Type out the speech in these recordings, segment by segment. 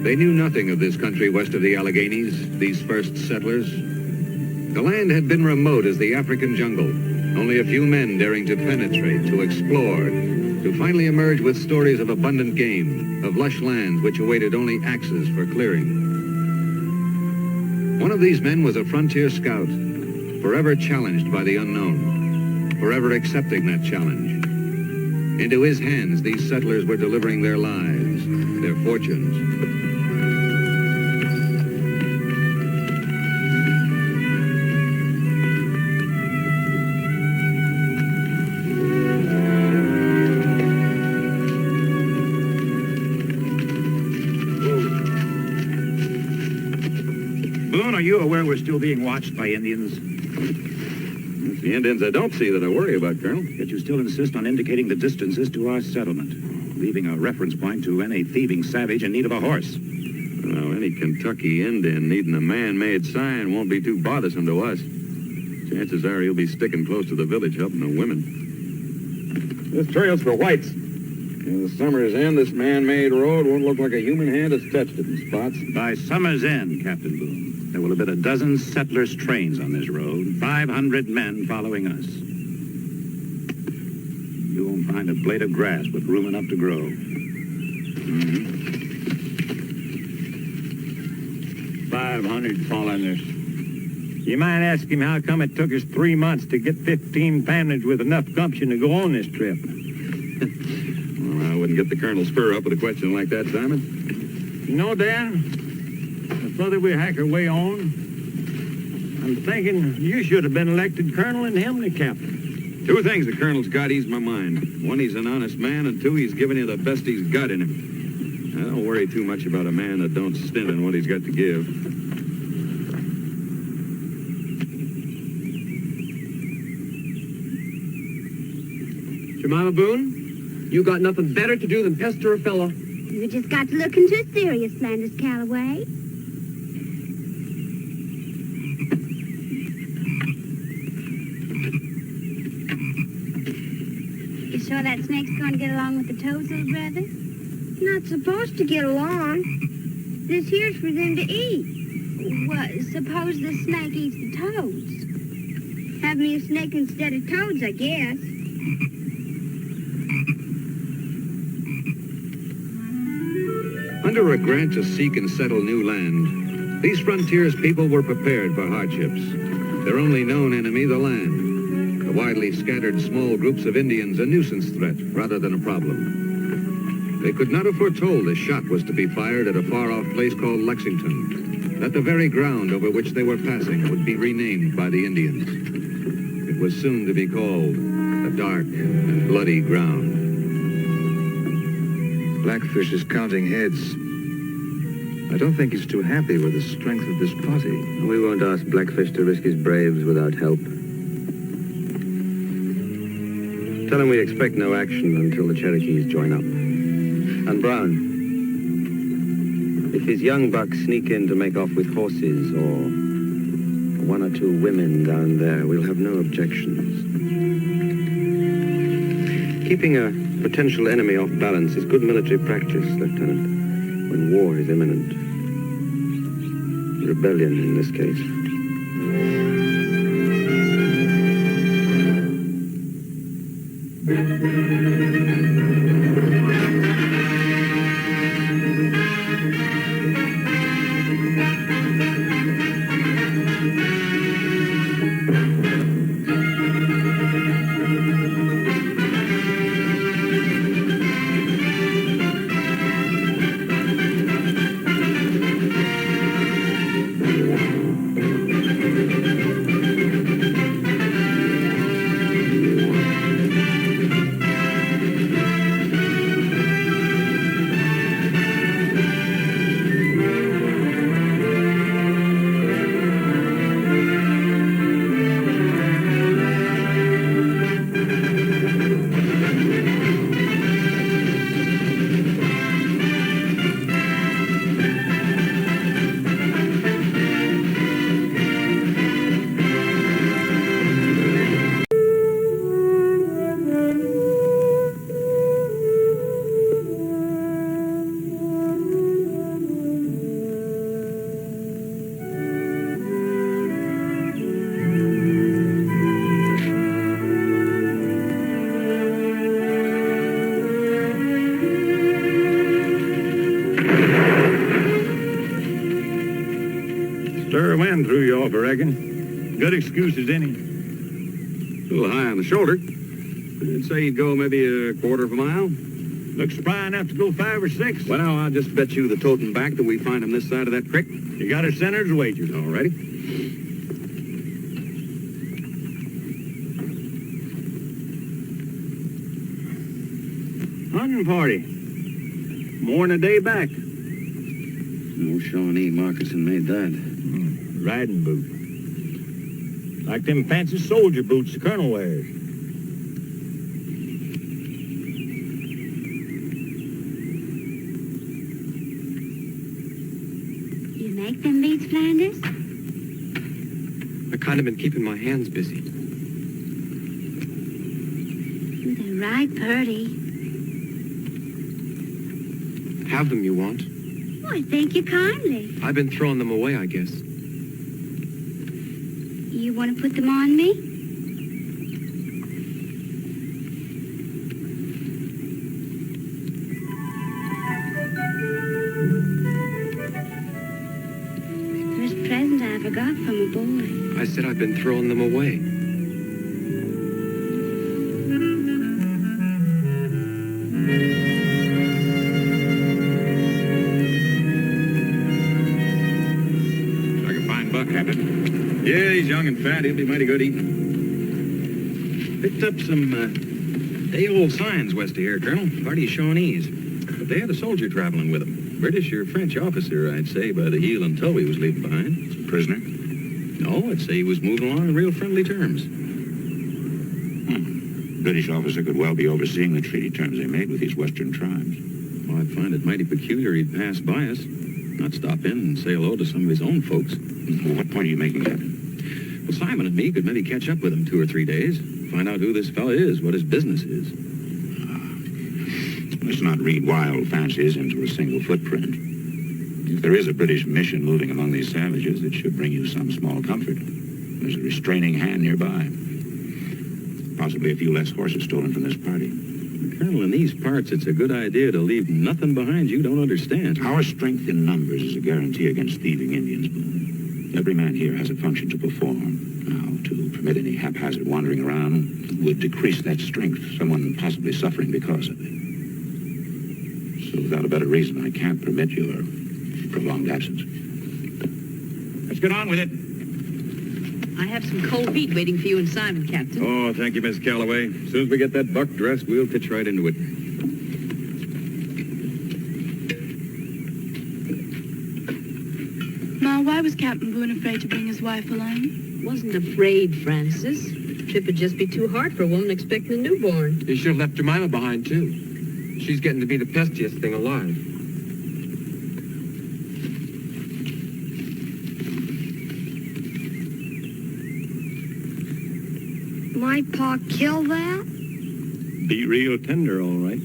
They knew nothing of this country west of the Alleghenies, these first settlers. The land had been remote as the African jungle, only a few men daring to penetrate, to explore, to finally emerge with stories of abundant game, of lush lands which awaited only axes for clearing. One of these men was a frontier scout, forever challenged by the unknown, forever accepting that challenge. Into his hands, these settlers were delivering their lives, their fortunes. Boone, are you aware we're still being watched by Indians? It's the Indians I don't see that I worry about, Colonel. Yet you still insist on indicating the distances to our settlement, leaving a reference point to any thieving savage in need of a horse. Well, any Kentucky Indian needing a man-made sign won't be too bothersome to us. Chances are he'll be sticking close to the village helping the women. This trail's for whites. In the summer's end, this man-made road won't look like a human hand has touched it in spots. By summer's end, Captain Boone, there will have been a dozen settlers' trains on this road, 500 men following us. You won't find a blade of grass with room enough to grow. 500 following us. You might ask him how come it took us 3 months to get 15 families with enough gumption to go on this trip. Well, I wouldn't get the colonel's spur up with a question like that, Simon. You know, Dan, the further we hack our way on, I'm thinking you should have been elected colonel and him the captain. Two things the colonel's got ease my mind. One, he's an honest man, and two, he's giving you the best he's got in him. I don't worry too much about a man that don't stint on what he's got to give. Jemima Boone, you got nothing better to do than pester a fellow. You just got to looking too serious, Flanders Calloway. You sure that snake's going to get along with the toads, little brother? Not supposed to get along. This here's for them to eat. What? Suppose the snake eats the toads. Have me a snake instead of toads, I guess. Under a grant to seek and settle new land, these frontiers people were prepared for hardships. Their only known enemy, the land. The widely scattered small groups of Indians, a nuisance threat rather than a problem. They could not have foretold a shot was to be fired at a far-off place called Lexington, that the very ground over which they were passing would be renamed by the Indians. It was soon to be called the Dark and Bloody Ground. Blackfish is counting heads. I don't think he's too happy with the strength of this party. We won't ask Blackfish to risk his braves without help. Tell him we expect no action until the Cherokees join up. And Brown, if his young bucks sneak in to make off with horses or one or two women down there, we'll have no objections. Keeping a potential enemy off balance is good military practice, Lieutenant, when war is imminent. Rebellion in this case. Time threw you off, I reckon. Good excuse as any. A little high on the shoulder. I'd say you'd go maybe a quarter of a mile. Looks spry enough to go 5 or 6. Well, now, I'll just bet you the totem back that we find him this side of that creek. You got a center's wager. All righty. Hunting party. More'n a day back. No Shawnee moccasin made that. Riding boot. Like them fancy soldier boots the colonel wears. You make them beats, Flanders? I kind of been keeping my hands busy. They're right purty. Have them you want? Why, thank you kindly. I've been throwing them away, I guess. You want to put them on me? First present I ever got from a boy. I said I've been throwing them away. Like a fine buck, Captain. Yeah, he's young and fat. He'll be mighty good eating. Picked up some day-old signs west of here, Colonel. Party of Shawnees. But they had a soldier traveling with them. British or French officer, I'd say, by the heel and toe he was leaving behind. Some prisoner? No, I'd say he was moving along on real friendly terms. British officer could well be overseeing the treaty terms they made with these western tribes. Well, I'd find it mighty peculiar he'd pass by us, not stop in and say hello to some of his own folks. Well, what point are you making, Captain? Well, Simon and me could maybe catch up with him 2 or 3 days, find out who this fella is, what his business is. Let's not read wild fancies into a single footprint. If there is a British mission moving among these savages, it should bring you some small comfort. There's a restraining hand nearby. Possibly a few less horses stolen from this party. Colonel, in these parts, it's a good idea to leave nothing behind you don't understand. Our strength in numbers is a guarantee against thieving Indians, Boone. Every man here has a function to perform. Now, to permit any haphazard wandering around would decrease that strength, someone possibly suffering because of it. So without a better reason, I can't permit your prolonged absence. Let's get on with it. I have some cold meat waiting for you and Simon, Captain. Oh, thank you, Miss Calloway. As soon as we get that buck dressed, we'll pitch right into it. Ma, why was Captain Boone afraid to bring his wife along? Wasn't afraid, Francis. Trip would just be too hard for a woman expecting a newborn. You should have left Jemima behind, too. She's getting to be the pestiest thing alive. My pa kill that? Be real tender, all right.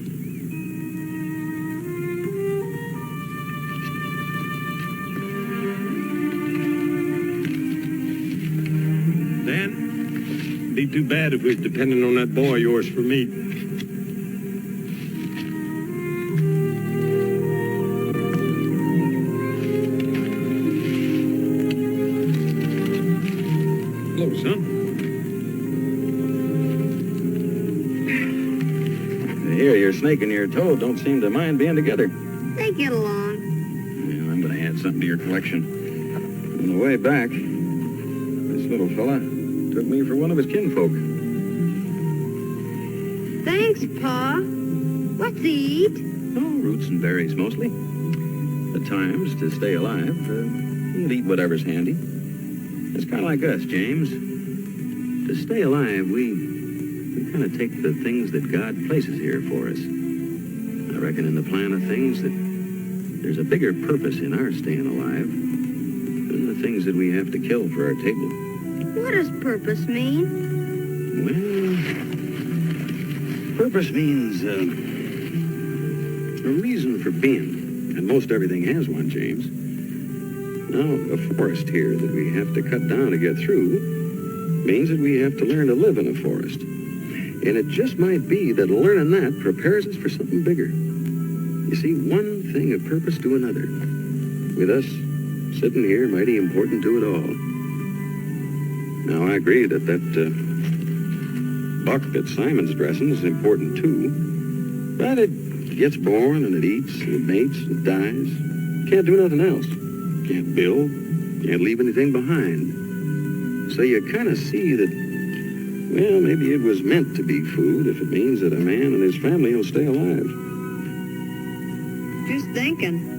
Dan, be too bad if we're depending on that boy of yours for meat. Hello, son. I hear your snake and your toad don't seem to mind being together. They get along. Yeah, I'm going to add something to your collection. On the way back, this little fella took me for one of his kinfolk. Thanks, Pa. What's he eat? Oh, roots and berries mostly. At times, to stay alive, he'll eat whatever's handy. It's kind of like us, James. To stay alive, we kind of take the things that God places here for us. I reckon in the plan of things that there's a bigger purpose in our staying alive than the things that we have to kill for our table. What does purpose mean? Well, purpose means a reason for being. And most everything has one, James. Now, a forest here that we have to cut down to get through means that we have to learn to live in a forest. And it just might be that learning that prepares us for something bigger. You see, one thing of purpose to another. With us sitting here, mighty important to it all. Now, I agree that buck that Simon's dressing is important, too. But it gets born, and it eats, and it mates, and it dies. Can't do nothing else. Can't build. Can't leave anything behind. So you kind of see that, well, maybe it was meant to be food if it means that a man and his family will stay alive. Just thinking.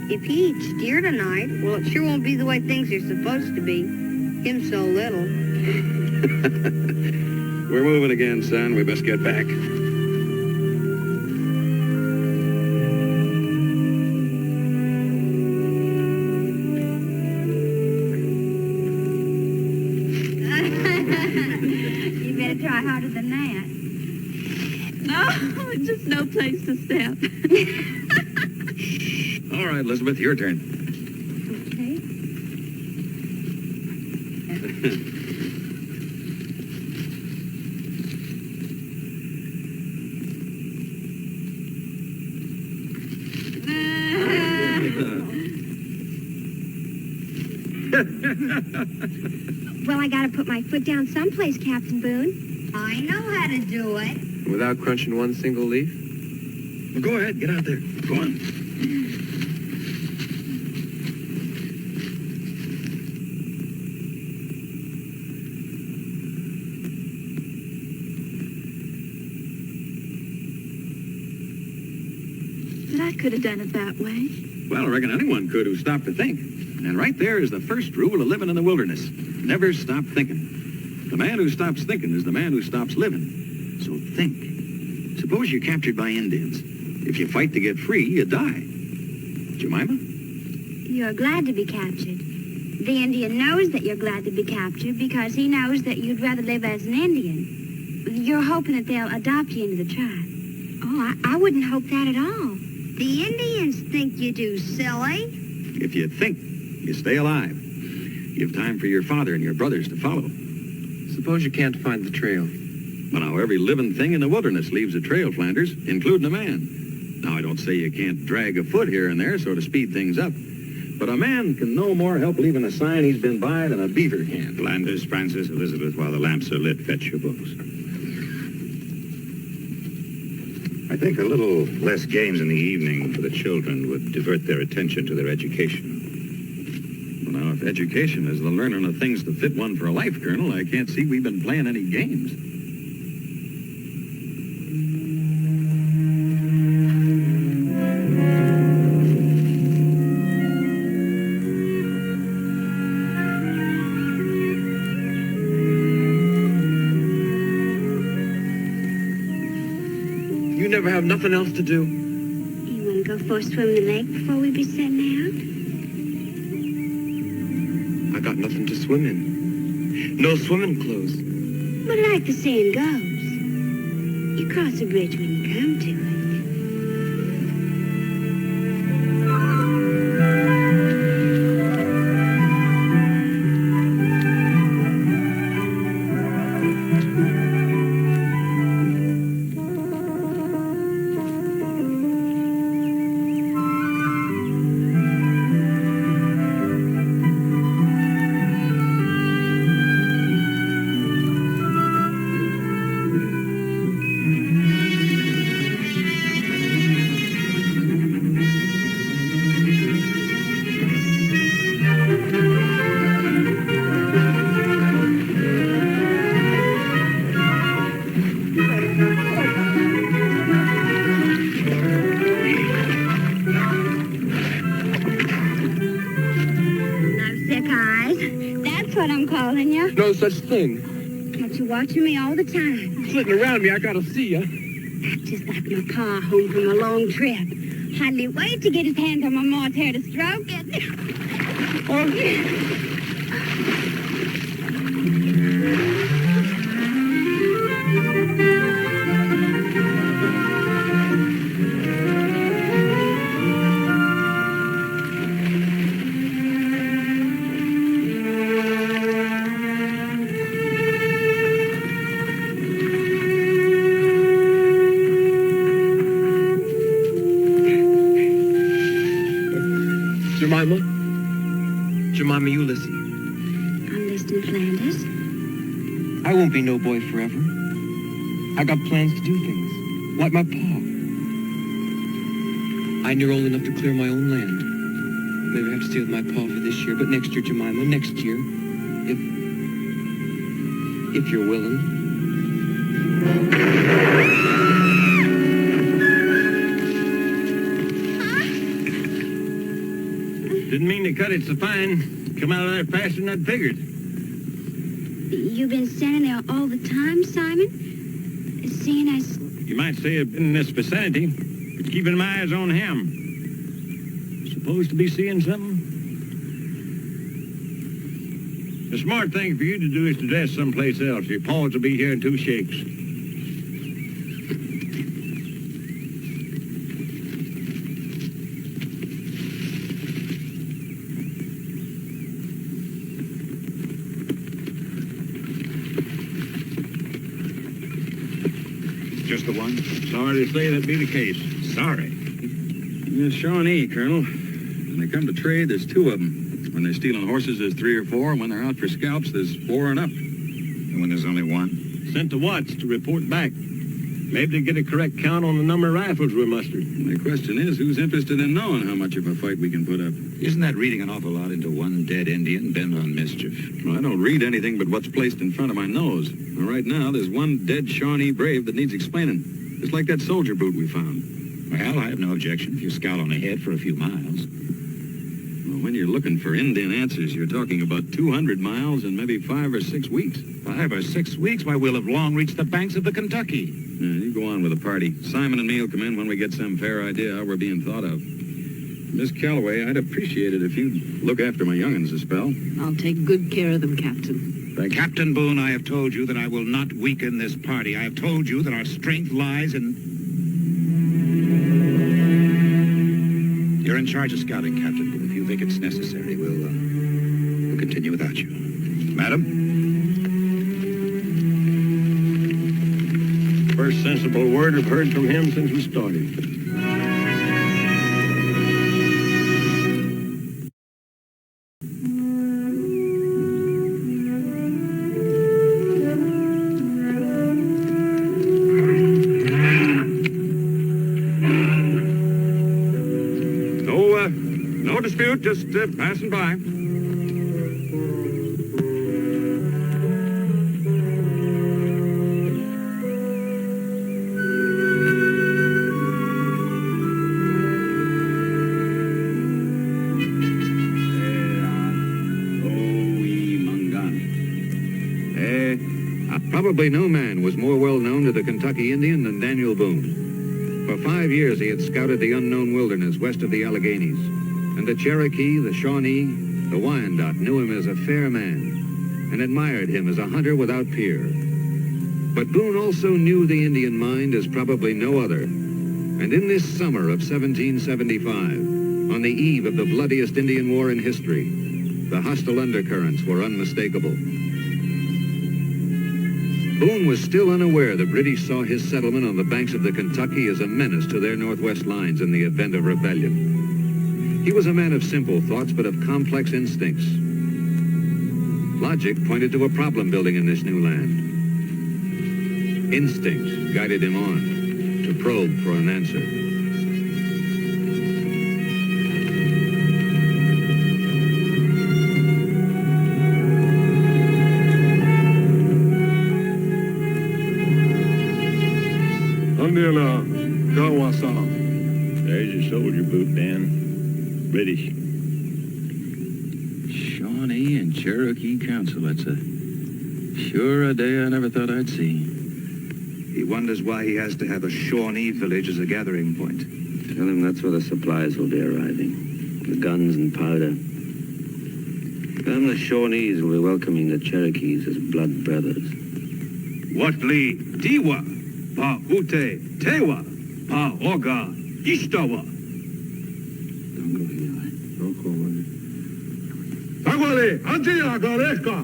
If he eats deer tonight, well, it sure won't be the way things are supposed to be. Him so little. We're moving again, son. We best get back. You better try harder than that. Oh, just no place to step. All right, Elizabeth, your turn. Okay. Well, I gotta put my foot down someplace, Captain Boone. I know how to do it. Without crunching one single leaf? Well, go ahead. Get out there. Go on. But I could have done it that way. Well, I reckon anyone could who stopped to think. And right there is the first rule of living in the wilderness. Never stop thinking. The man who stops thinking is the man who stops living. So think. Suppose you're captured by Indians. If you fight to get free, you die. Jemima? You're glad to be captured. The Indian knows that you're glad to be captured because he knows that you'd rather live as an Indian. You're hoping that they'll adopt you into the tribe. Oh, I wouldn't hope that at all. The Indians think you do, silly. If you think, you stay alive. Give time for your father and your brothers to follow. Suppose you can't find the trail. Well, now, every living thing in the wilderness leaves a trail, Flanders, including a man. Now, I don't say you can't drag a foot here and there so to speed things up. But a man can no more help leaving a sign he's been by than a beaver can. Flanders, Francis, Elizabeth, while the lamps are lit, fetch your books. I think a little less games in the evening for the children would divert their attention to their education. Well, now, if education is the learning of things to fit one for a life, Colonel, I can't see we've been playing any games. You never have nothing else to do? You want to go for a swim in the lake before we be setting I got nothing to swim in. No swimming clothes. out? But like the saying goes, you cross a bridge when you come to it. No such thing. But you're watching me all the time. Flitting around me, I gotta see ya. Just like my pa home from a long trip. Hardly wait to get his hands on my ma's hair to stroke it. Jemima, you listen. I'm listening. Captain Flanders. I won't be no boy forever. I got plans to do things, like my pa. I near old enough to clear my own land. Maybe I have to stay with my pa for this year, but next year, Jemima, next year, if you're willing. Didn't mean to cut it so fine. Come out of there faster than I'd figured. You've been standing there all the time, Simon? Seeing us... You might say I've been in this vicinity, but keeping my eyes on him. Supposed to be seeing something? The smart thing for you to do is to dress someplace else. Your paws will be here in 2 shakes. Just the one? Sorry to say that'd be the case. Sorry. It's Shawnee, Colonel. When they come to trade, there's 2 of them. When they're stealing horses, there's 3 or 4. And when they're out for scalps, there's 4 and up. And when there's only one? Sent to Watts to report back. Maybe to get a correct count on the number of rifles we mustered. The question is, who's interested in knowing how much of a fight we can put up? Isn't that reading an awful lot into one dead Indian bent on mischief? Well, I don't read anything but what's placed in front of my nose. And right now, there's one dead Shawnee brave that needs explaining. Just like that soldier boot we found. Well, I have no objection if you scout on ahead for a few miles. Well, when you're looking for Indian answers, you're talking about 200 miles and maybe 5 or 6 weeks. 5 or 6 weeks? Why, we'll have long reached the banks of the Kentucky. Yeah, you go on with the party. Simon and me will come in when we get some fair idea how we're being thought of. Miss Calloway, I'd appreciate it if you'd look after my young'uns a spell. I'll take good care of them, Captain. Captain Boone, I have told you that I will not weaken this party. I have told you that our strength lies in... You're in charge of scouting, Captain Boone. If you think it's necessary, we'll continue without you. Madam? First sensible word I've heard from him since we started. No dispute, just passing by. Probably no man was more well known to the Kentucky Indian than Danial Boone. For 5 years he had scouted the unknown wilderness west of the Alleghenies, and the Cherokee, the Shawnee, the Wyandot knew him as a fair man and admired him as a hunter without peer. But Boone also knew the Indian mind as probably no other, and in this summer of 1775, on the eve of the bloodiest Indian war in history, the hostile undercurrents were unmistakable. Boone was still unaware the British saw his settlement on the banks of the Kentucky as a menace to their northwest lines in the event of rebellion. He was a man of simple thoughts, but of complex instincts. Logic pointed to a problem building in this new land. Instinct guided him on to probe for an answer. There's your soldier boot, Dan. British. Shawnee and Cherokee Council. That's sure a day I never thought I'd see. He wonders why he has to have a Shawnee village as a gathering point. Tell him that's where the supplies will be arriving. The guns and powder. Tell him the Shawnees will be welcoming the Cherokees as blood brothers. Watli, Tiwa, Pa Ute, Tewa, Pa Oga, Ishtawa. Don't go here. Don't go on. Tagwale, Antia Galeka.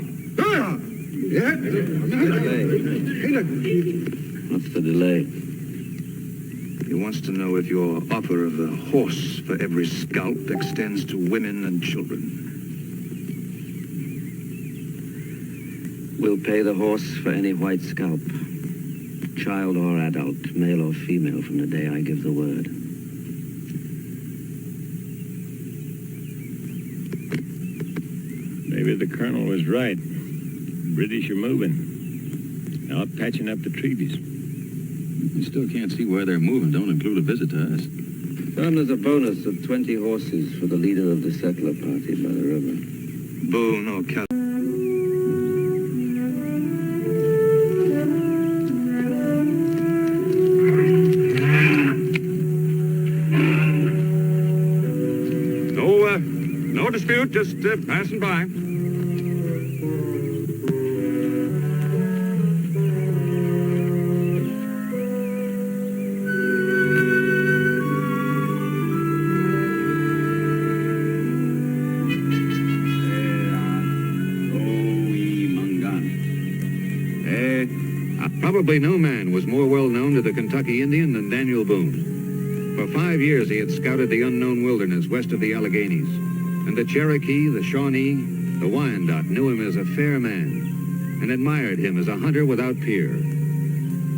What's the delay? He wants to know if your offer of a horse for every scalp extends to women and children. We'll pay the horse for any white scalp, child or adult, male or female, from the day I give the word. Maybe the colonel was right. British are moving. Out patching up the treaties. We still can't see where they're moving. Don't include a visit to us. Tom, there's a bonus of 20 horses for the leader of the settler party by the river. Boone or Cal... No dispute, just passing by. Probably no man was more well known to the Kentucky Indian than Danial Boone. For 5 years he had scouted the unknown wilderness west of the Alleghenies, and the Cherokee, the Shawnee, the Wyandot knew him as a fair man and admired him as a hunter without peer.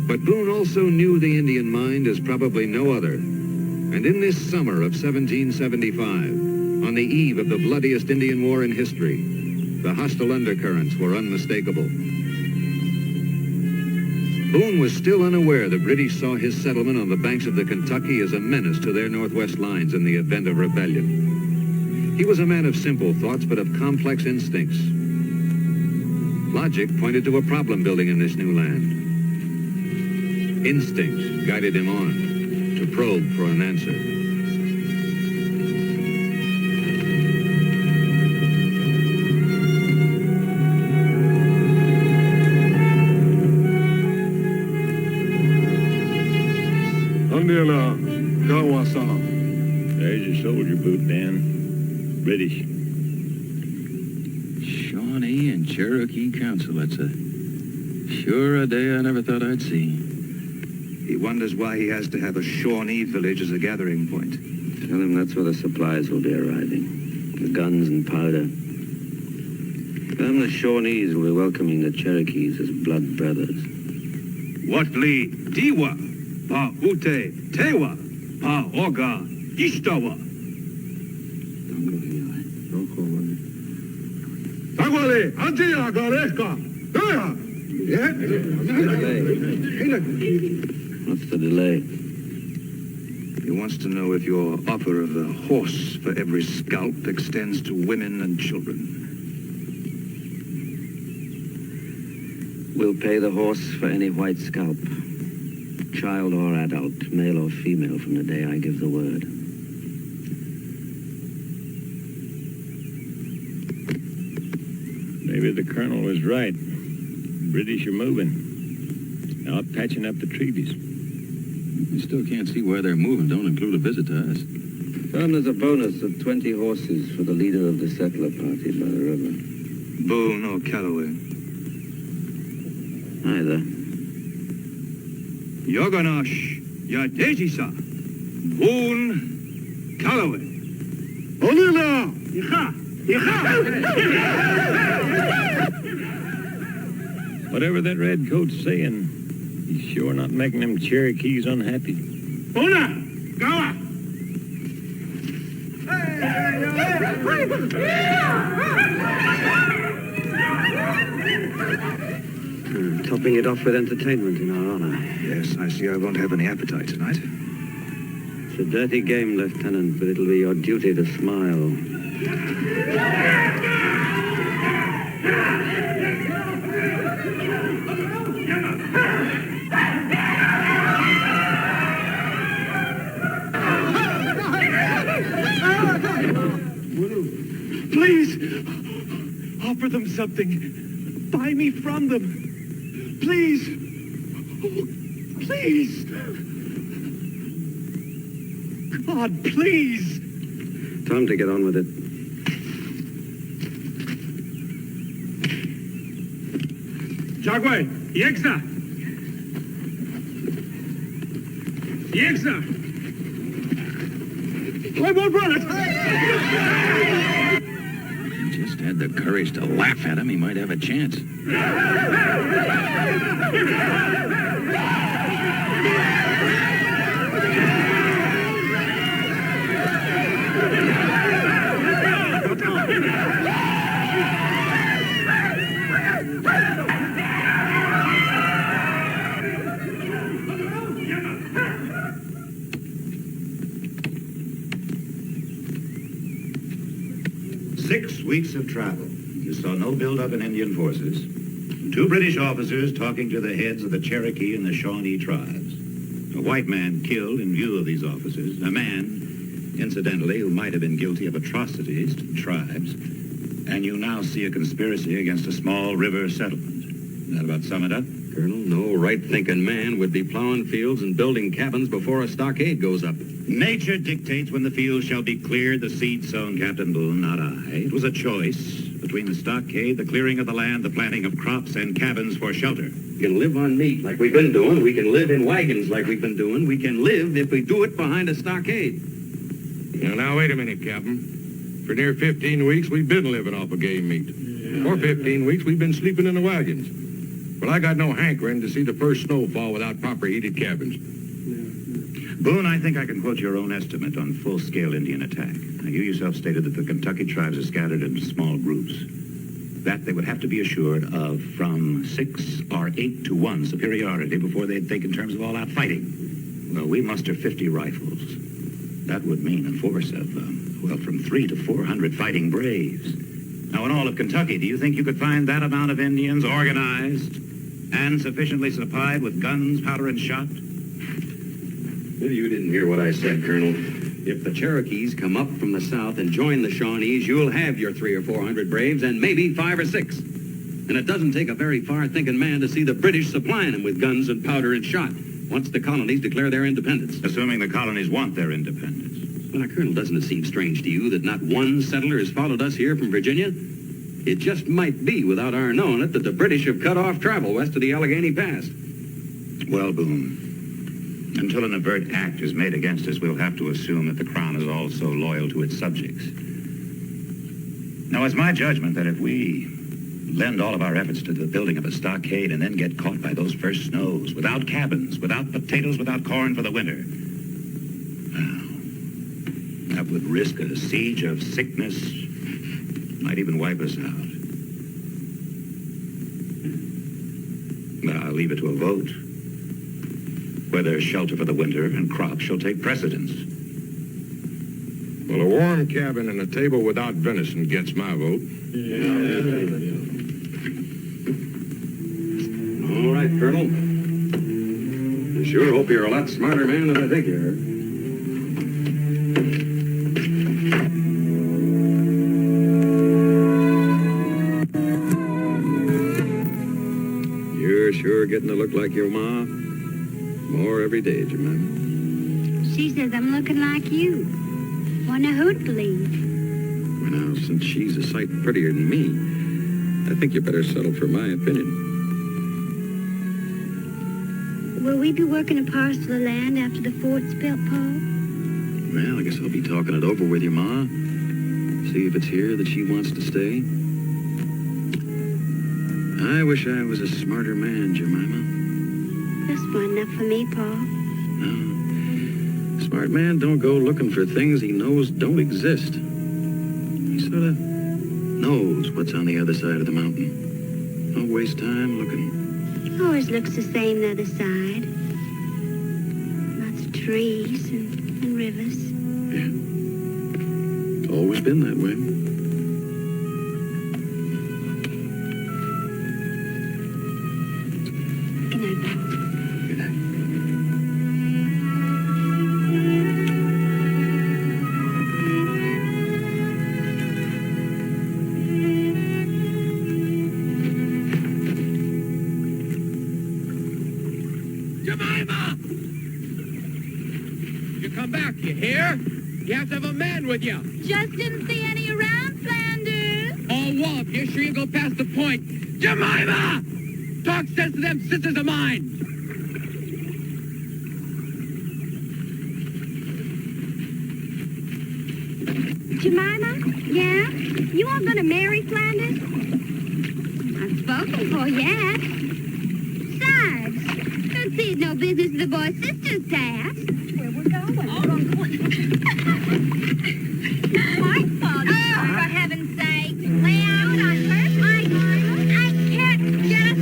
But Boone also knew the Indian mind as probably no other, and in this summer of 1775, on the eve of the bloodiest Indian war in history, the hostile undercurrents were unmistakable. Boone was still unaware the British saw his settlement on the banks of the Kentucky as a menace to their northwest lines in the event of rebellion. He was a man of simple thoughts, but of complex instincts. Logic pointed to a problem building in this new land. Instincts guided him on to probe for an answer. There's your soldier boot, Dan. British. Shawnee and Cherokee Council. That's sure a day I never thought I'd see. He wonders why he has to have a Shawnee village as a gathering point. Tell him that's where the supplies will be arriving. The guns and powder. Tell him the Shawnees will be welcoming the Cherokees as blood brothers. Watli, Diwa, Pa Ute, Tewa, Pa Oga, Ishtawa. Tagwale, Antia, Gareska, What's the delay? He wants to know if your offer of a horse for every scalp extends to women and children. We'll pay the horse for any white scalp, child or adult, male or female, from the day I give the word. Maybe the colonel was right. British are moving. Out patching up the treaties. We still can't see where they're moving. Don't include a visit to us. Tom, there's a bonus of 20 horses for the leader of the settler party by the river. Boone or Calloway? Either. Yoganash, Yadejisa, Boone, Calloway. Olila! Whatever that redcoat's saying, he's sure not making them Cherokees unhappy. Ona! Gawa! Topping it off with entertainment in our honor. Yes, I see I won't have any appetite tonight. It's a dirty game, Lieutenant, but it'll be your duty to smile. Please, offer them something. Buy me from them. Please. Oh, please. God, please. Time to get on with it. Jagway, Yeksa. Yeksa. My brother. Just had the courage to laugh at him, he might have a chance. Six weeks of travel. You saw no buildup in Indian forces. 2 British officers talking to the heads of the Cherokee and the Shawnee tribes. A white man killed in view of these officers. A man, incidentally, who might have been guilty of atrocities to the tribes. And you now see a conspiracy against a small river settlement. That about sum it up? Colonel, no right-thinking man would be plowing fields and building cabins before a stockade goes up. Nature dictates when the field shall be cleared, the seed sown, Captain Boone, not I. It was a choice between the stockade, the clearing of the land, the planting of crops, and cabins for shelter. We can live on meat like we've been doing. We can live in wagons like we've been doing. We can live if we do it behind a stockade. Now, wait a minute, Captain. For near 15 weeks, we've been living off of game meat. For 15 weeks, we've been sleeping in the wagons. Well, I got no hankering to see the first snowfall without proper heated cabins. Boone, I think I can quote your own estimate on full-scale Indian attack. Now, you yourself stated that the Kentucky tribes are scattered into small groups. That they would have to be assured of from 6 or 8 to 1 superiority before they'd think in terms of all-out fighting. Well, we muster 50 rifles. That would mean a force of, from 300 to 400 fighting braves. Now, in all of Kentucky, do you think you could find that amount of Indians organized and sufficiently supplied with guns, powder, and shot? You didn't hear what I said, Colonel. If the Cherokees come up from the south and join the Shawnees, you'll have your 300 or 400 braves and maybe 5 or 6. And it doesn't take a very far-thinking man to see the British supplying them with guns and powder and shot once the colonies declare their independence. Assuming the colonies want their independence. Well, now, Colonel, doesn't it seem strange to you that not one settler has followed us here from Virginia? It just might be, without our knowing it, that the British have cut off travel west of the Allegheny Pass. Well, Boone, until an overt act is made against us, we'll have to assume that the Crown is also loyal to its subjects. Now, it's my judgment that if we lend all of our efforts to the building of a stockade and then get caught by those first snows, without cabins, without potatoes, without corn for the winter, well, that would risk a siege of sickness, might even wipe us out. But I'll leave it to a vote. Whether shelter for the winter and crops shall take precedence. Well, a warm cabin and a table without venison gets my vote. All right, Colonel. I sure hope you're a lot smarter man than I think you are. You're sure getting to look like your ma. More every day, Jemima. She says I'm looking like you. Wonder who'd believe. Well, now, since she's a sight prettier than me, I think you better settle for my opinion. Will we be working a parcel of land after the fort's built, Paul? Well, I guess I'll be talking it over with your ma. See if it's here that she wants to stay. I wish I was a smarter man, Jemima. That's far enough for me, Paul. No. Smart man don't go looking for things he knows don't exist. He sort of knows what's on the other side of the mountain. Don't waste time looking. Always looks the same the other side. Lots of trees and rivers. Yeah. It's always been that way. Good night, Paul. Good night. Jemima! You come back, you hear? You have to have a man with you. Just didn't see any around, Flanders. Oh, Walt, you sure you go past the point? Jemima! Talk sense to them sisters of mine. Jemima? Yeah? You all gonna marry Flanders? Not spoken for yet. Besides, don't see it's no business of the boy's sister's to ask. Where we're going. My father. Oh, for heaven's sake. Lay out on her. I can't just...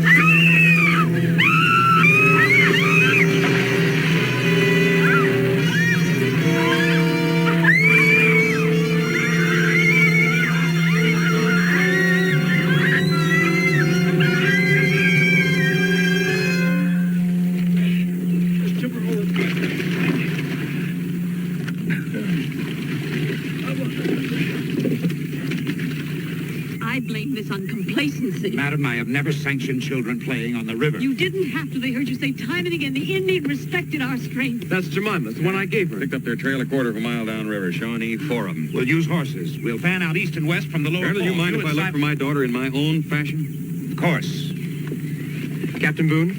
I blame this on complacency. Madam, I have never sanctioned children playing on the river. You didn't have to. They heard you say time and again the Indian respected our strength. That's Jemima's, the one I gave her. Picked up their trail a quarter of a mile downriver. Shawnee, 4 of them. We'll use horses. We'll fan out east and west from the lower Colonel, do you falls. mind if I and look for my daughter in my own fashion? Of course. Captain Boone,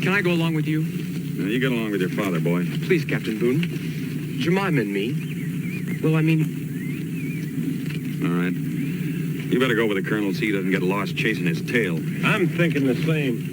can I go along with you? Now, you get along with your father, boy. Please, Captain Boone. Jemima and me. Well, I mean... All right. You better go with the colonel so he doesn't get lost chasing his tail. I'm thinking the same.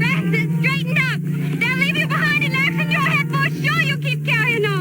Francis, straighten up! They'll leave you behind an axe in your head for sure. You keep carrying on.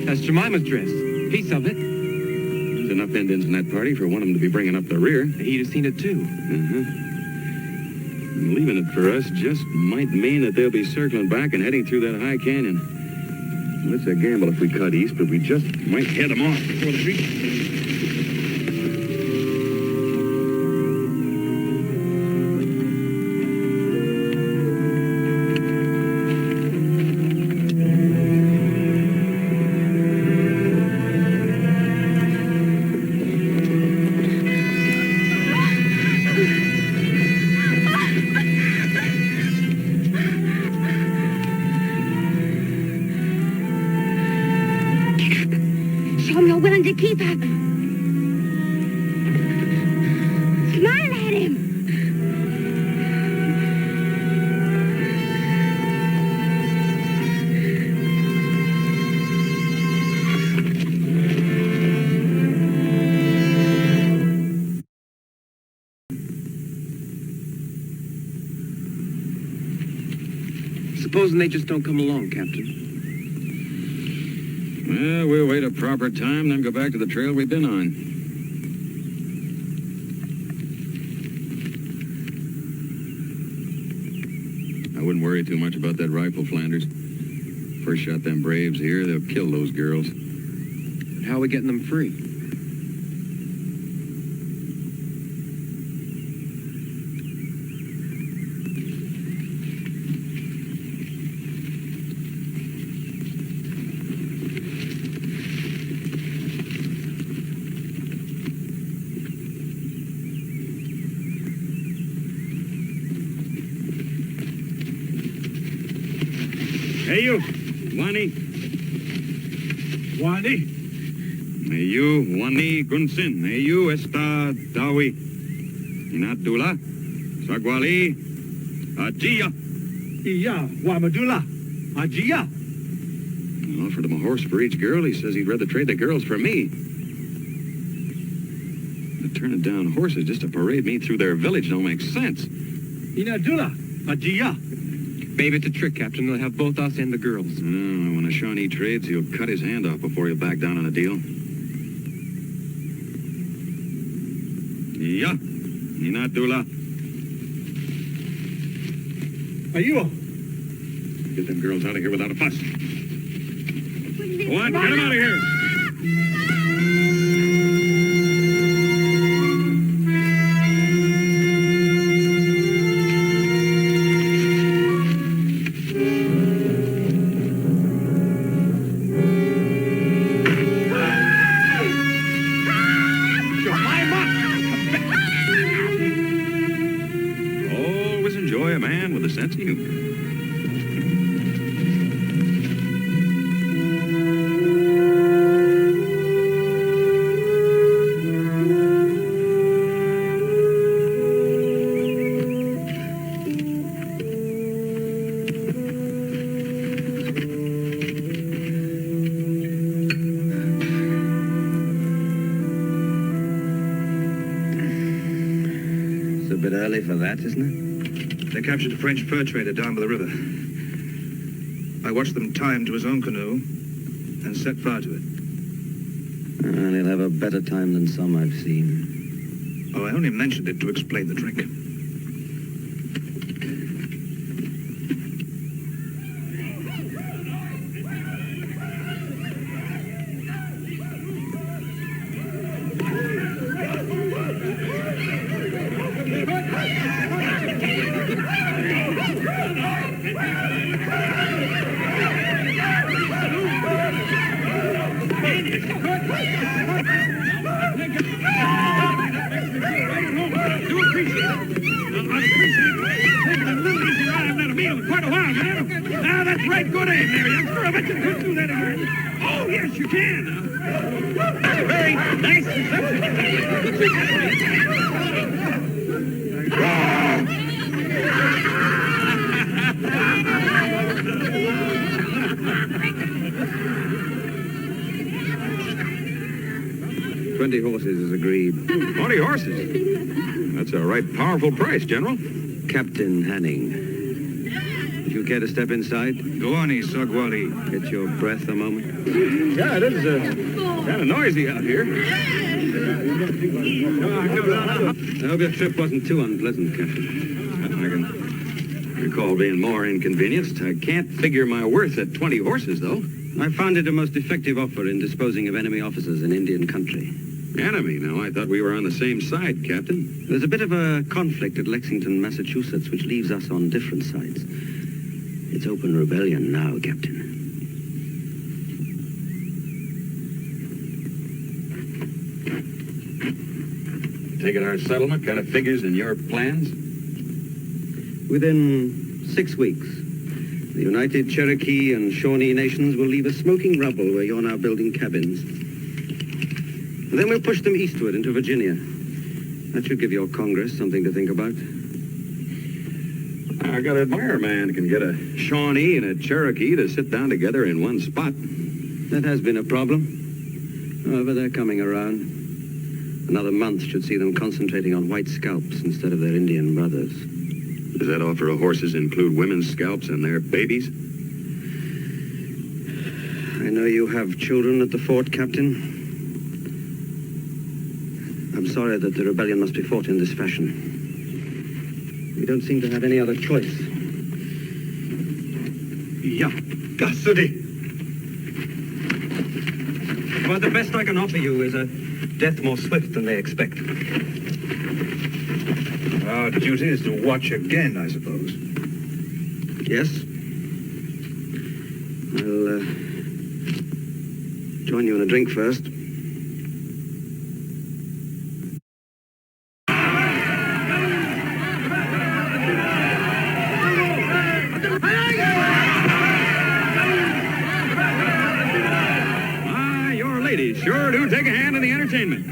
That's Jemima's dress. Piece of it. There's enough Indians in that party for one of them to be bringing up the rear. He'd have seen it, too. And leaving it for us just might mean that they'll be circling back and heading through that high canyon. Well, it's a gamble if we cut east, but we just might head them off before they reach. Show me you're willing to keep her. Smile at him. Supposing they just don't come along, Captain. Well, we'll wait a proper time, then go back to the trail we've been on. I wouldn't worry too much about that rifle, Flanders. First shot them braves here, they'll kill those girls. How are we getting them free? Hey, you, Wani. Wani? Hey, you, Wani Gunsin. Hey, you, Esta Dawi. Inatula. Sagwali. Ajia. Iya, Wamadula. Ajia. I offered him a horse for each girl. He says he'd rather trade the girls for me. But turning down horses just to parade me through their village don't make sense. Inadula, Ajiya. Babe, it's a trick, Captain. They'll have both us and the girls. No, when a Shawnee trades, he'll cut his hand off before he'll back down on a deal. Yeah, Inadula. Ayuo. Get them girls out of here without a fuss. Go on, get them out of here. Always enjoy a man with a sense of humor. It's a bit early for that, isn't it? They captured a French fur trader down by the river. I watched them tie him to his own canoe and set fire to it. Well, he'll have a better time than some I've seen. Oh, I only mentioned it to explain the drink. $20 horses is agreed. 20 horses? That's a right powerful price, General. Captain Hanning, would you care to step inside? Go on, Isagwali. Get your breath a moment. Yeah, it is kind of noisy out here. I hope your trip wasn't too unpleasant, Captain. I can recall being more inconvenienced. I can't figure my worth at 20 horses, though. I found it a most effective offer in disposing of enemy officers in Indian country. Enemy? No, I thought we were on the same side, Captain. There's a bit of a conflict at Lexington, Massachusetts, which leaves us on different sides. It's open rebellion now, Captain. Take it our settlement kind of figures in your plans? Within 6 weeks, the United Cherokee and Shawnee nations will leave a smoking rubble where you're now building cabins. And then we'll push them eastward into Virginia. That should give your Congress something to think about. I gotta admire a man who can get a Shawnee and a Cherokee to sit down together in one spot. That has been a problem. However, they're coming around. Another month should see them concentrating on white scalps instead of their Indian brothers. Does that offer of horses include women's scalps and their babies? I know you have children at the fort, Captain. I'm sorry that the rebellion must be fought in this fashion. We don't seem to have any other choice. Yeah, custody. Well, the best I can offer you is a death more swift than they expect. Our duty is to watch again, I suppose. Yes? I'll join you in a drink first. Your ladies sure do take a hand in the entertainment.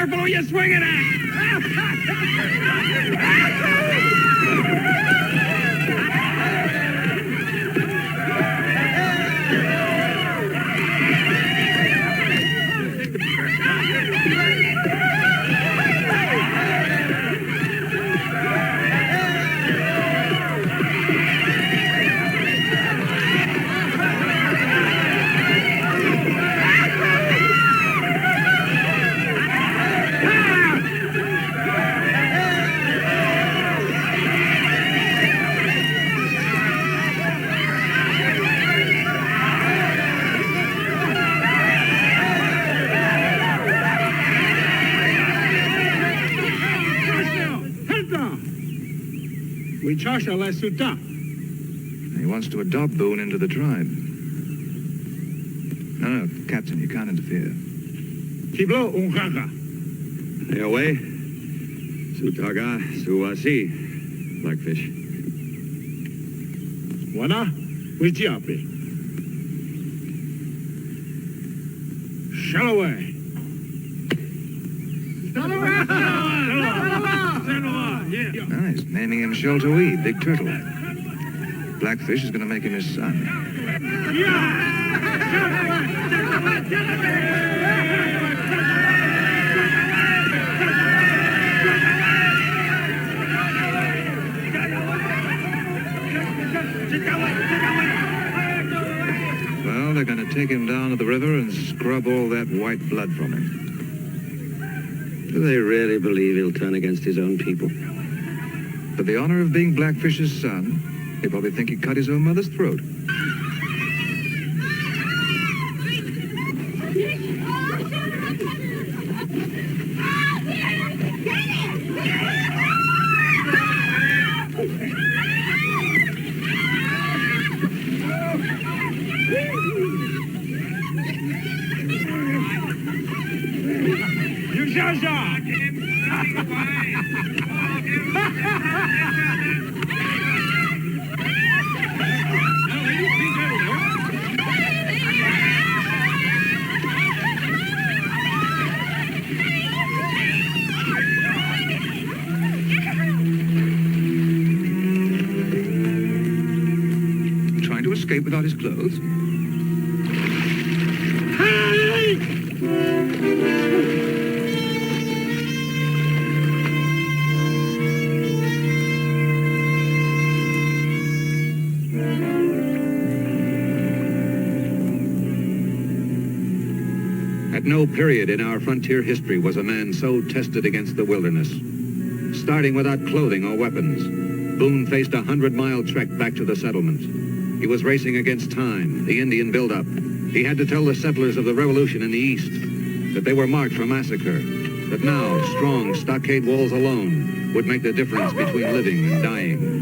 careful who you're swinging at! He wants to adopt Boone into the tribe. No, Captain, you can't interfere. Stay away. Sutaga, Suwasi, Blackfish. Wana, Wijiapi. Shalloway. Ah, he's naming him Sheltowee, Big Turtle. Blackfish is going to make him his son. Well, they're going to take him down to the river and scrub all that white blood from him. Do they really believe he'll turn against his own people? For the honor of being Blackfish's son, they probably think he cut his own mother's throat. Trying to escape without his clothes? At no period in our frontier history was a man so tested against the wilderness. Starting without clothing or weapons, Boone faced a 100-mile trek back to the settlement. He was racing against time, the Indian buildup. He had to tell the settlers of the revolution in the East that they were marked for massacre, that now strong stockade walls alone would make the difference between living and dying.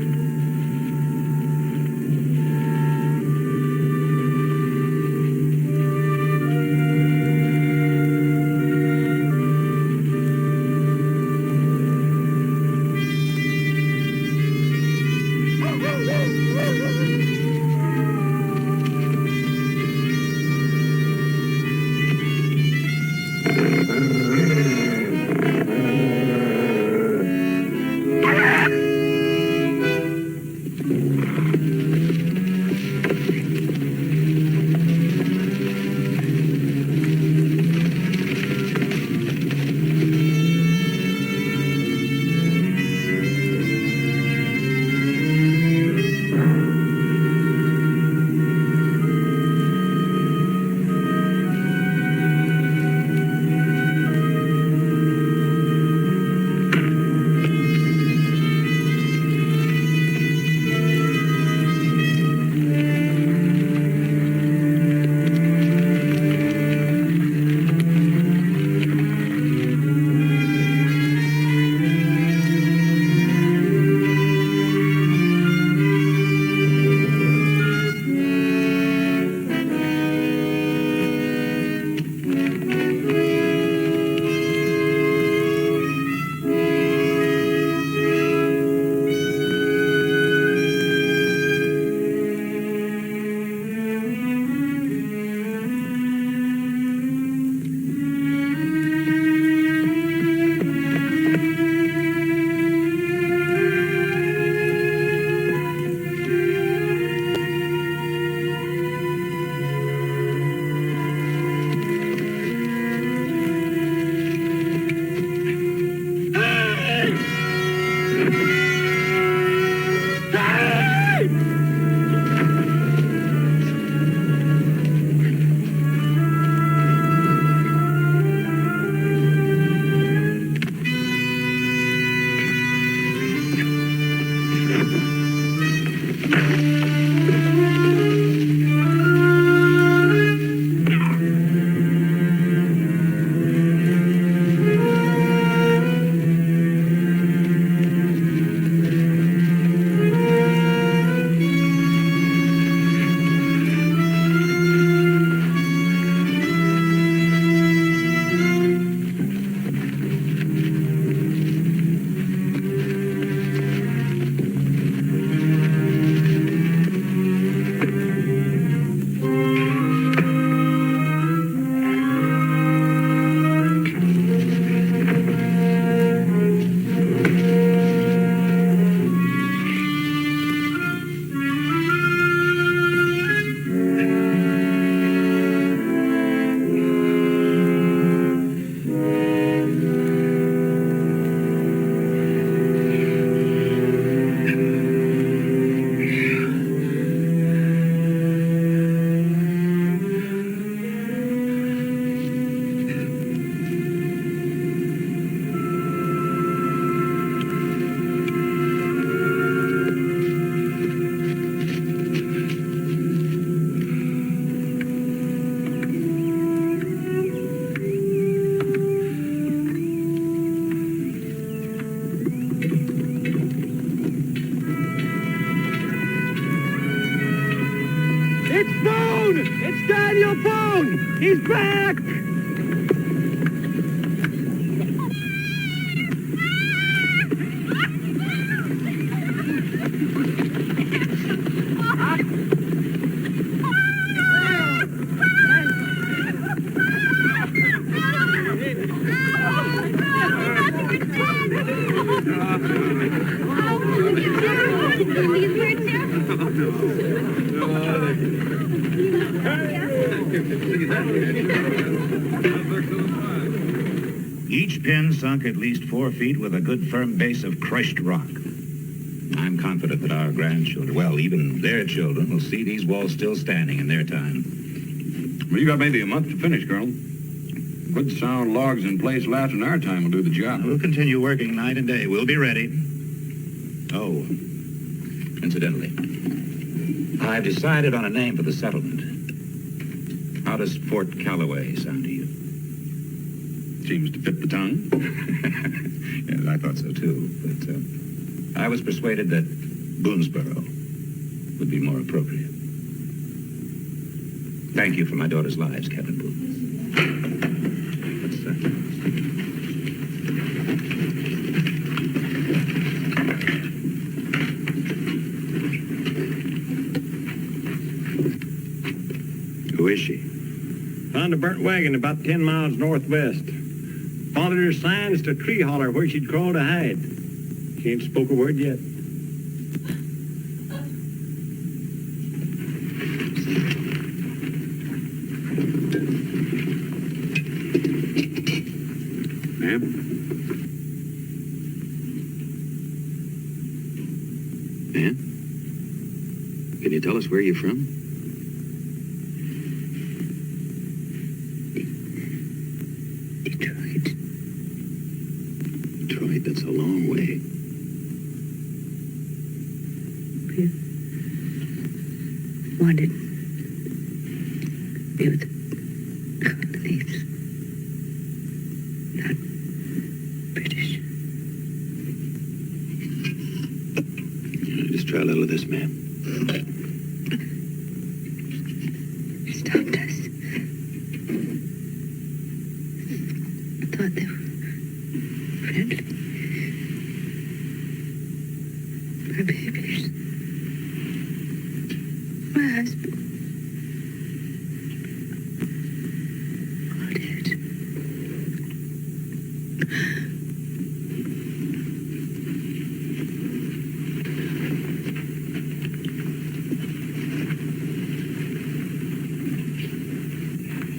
He's back! Each pin sunk at least 4 feet with a good firm base of crushed rock. I'm confident that our grandchildren, well, even their children, will see these walls still standing in their time. Well, you got maybe a month to finish, Colonel. Good sound logs in place lasting our time will do the job. We'll continue working night and day. We'll be ready. Oh, incidentally, I've decided on a name for the settlement. How does Fort Callaway sound to you? Seems to fit the town. Yes, I thought so too. But I was persuaded that Boonesboro would be more appropriate. Thank you for my daughter's lives, Captain Boone. What's that? Who is she? Found a burnt wagon about 10 miles northwest. Followed her signs to Tree Holler where she'd crawled to hide. She ain't spoke a word yet. Ma'am? Ma'am? Can you tell us where you're from? Detroit, that's a long way. Wanted be with the colonies, not British. Just try a little of this, ma'am. They stopped us. I thought they were friendly. My babies. My husband. All dead.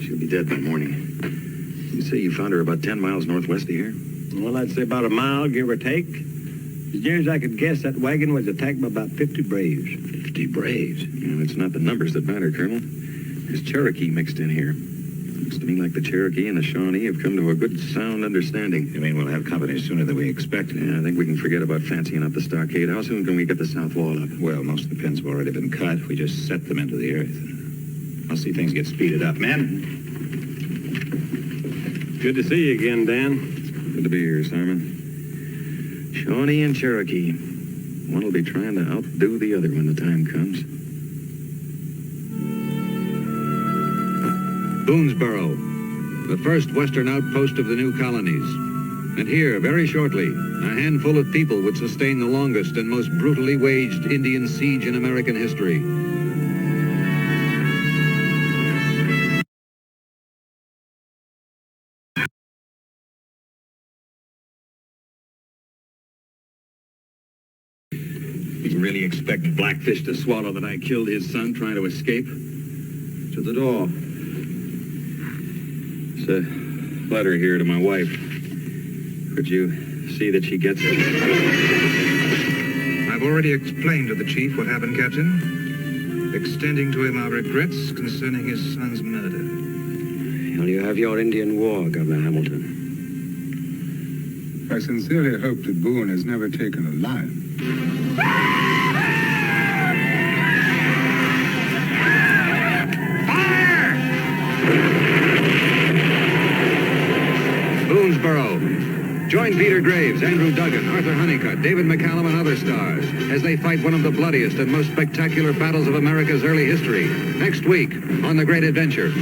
She'll be dead by morning. You say you found her about 10 miles northwest of here? Well, I'd say about a mile, give or take. As near as I could guess, that wagon was attacked by about 50 braves. 50 braves? You know, it's not the numbers that matter, Colonel. There's Cherokee mixed in here. Looks to me like the Cherokee and the Shawnee have come to a good, sound understanding. You mean we'll have company sooner than we expected? Yeah, I think we can forget about fancying up the stockade. How soon can we get the south wall up? Well, most of the pins have already been cut. We just set them into the earth. I'll see things get speeded up. Men? Good to see you again, Dan. Good to be here, Simon. Shawnee and Cherokee. One will be trying to outdo the other when the time comes. Boonesboro, the first western outpost of the new colonies. And here, very shortly, a handful of people would sustain the longest and most brutally waged Indian siege in American history. You really expect Blackfish to swallow that I killed his son trying to escape? To the door. It's a letter here to my wife. Could you see that she gets it? I've already explained to the chief what happened, Captain, extending to him our regrets concerning his son's murder. Well, you have your Indian war, Governor Hamilton. I sincerely hope that Boone has never taken a life. Boonesboro. Join Peter Graves, Andrew Duggan, Arthur Honeycutt, David McCallum, and other stars as they fight one of the bloodiest and most spectacular battles of America's early history. Next week on The Great Adventure.